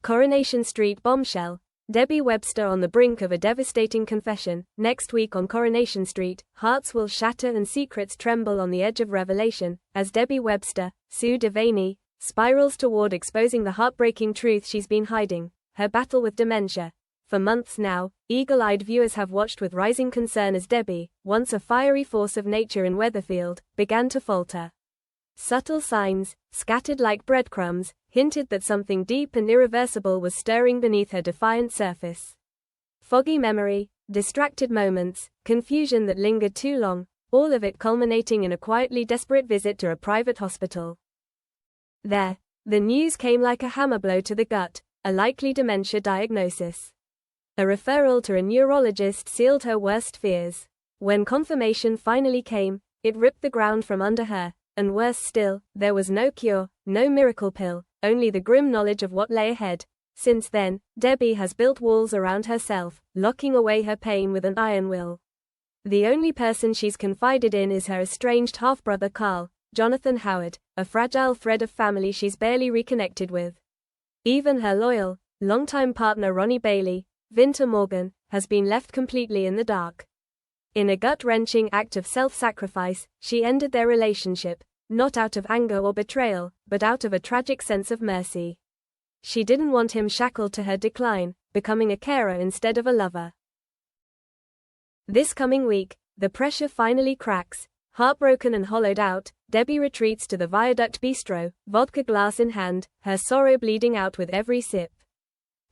Coronation Street bombshell. Debbie Webster on the brink of a devastating confession. Next week on Coronation Street, hearts will shatter and secrets tremble on the edge of revelation, as Debbie Webster, Sue Devaney, spirals toward exposing the heartbreaking truth she's been hiding, her battle with dementia. For months now, eagle-eyed viewers have watched with rising concern as Debbie, once a fiery force of nature in Weatherfield, began to falter. Subtle signs, scattered like breadcrumbs, hinted that something deep and irreversible was stirring beneath her defiant surface. Foggy memory, distracted moments, confusion that lingered too long, all of it culminating in a quietly desperate visit to a private hospital. There, the news came like a hammer blow to the gut, a likely dementia diagnosis. A referral to a neurologist sealed her worst fears. When confirmation finally came, it ripped the ground from under her, and worse still, there was no cure, no miracle pill, only the grim knowledge of what lay ahead. Since then, Debbie has built walls around herself, locking away her pain with an iron will. The only person she's confided in is her estranged half-brother Carl, Jonathan Howard, a fragile thread of family she's barely reconnected with. Even her loyal, longtime partner Ronnie Bailey, Vinter Morgan, has been left completely in the dark. In a gut-wrenching act of self-sacrifice, she ended their relationship, not out of anger or betrayal, but out of a tragic sense of mercy. She didn't want him shackled to her decline, becoming a carer instead of a lover. This coming week, the pressure finally cracks. Heartbroken and hollowed out, Debbie retreats to the Viaduct Bistro, vodka glass in hand, her sorrow bleeding out with every sip.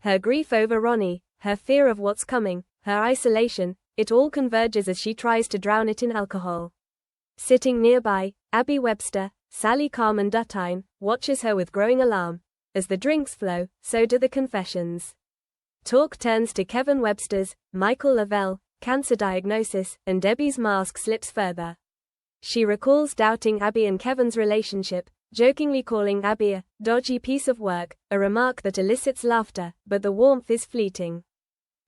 Her grief over Ronnie, her fear of what's coming, her isolation, it all converges as she tries to drown it in alcohol. Sitting nearby, Abby Webster, Sally Carmen Duttine, watches her with growing alarm. As the drinks flow, so do the confessions. Talk turns to Kevin Webster's, Michael Lavelle, cancer diagnosis, and Debbie's mask slips further. She recalls doubting Abby and Kevin's relationship, jokingly calling Abby a dodgy piece of work, a remark that elicits laughter, but the warmth is fleeting.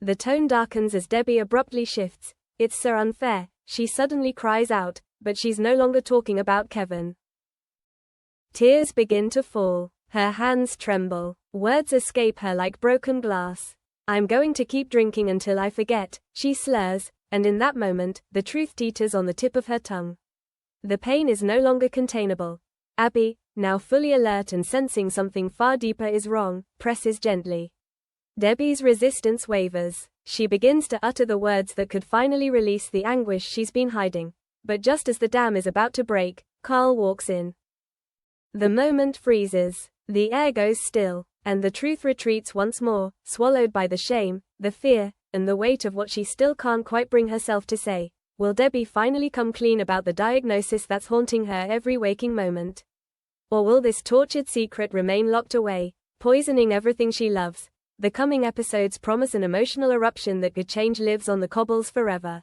The tone darkens as Debbie abruptly shifts. It's so unfair, she suddenly cries out, but she's no longer talking about Kevin. Tears begin to fall. Her hands tremble. Words escape her like broken glass. I'm going to keep drinking until I forget, she slurs, and in that moment, the truth teeters on the tip of her tongue. The pain is no longer containable. Abby, now fully alert and sensing something far deeper is wrong, presses gently. Debbie's resistance wavers. She begins to utter the words that could finally release the anguish she's been hiding. But just as the dam is about to break, Carl walks in. The moment freezes. The air goes still, and the truth retreats once more, swallowed by the shame, the fear, and the weight of what she still can't quite bring herself to say. Will Debbie finally come clean about the diagnosis that's haunting her every waking moment? Or will this tortured secret remain locked away, poisoning everything she loves? The coming episodes promise an emotional eruption that could change lives on the cobbles forever.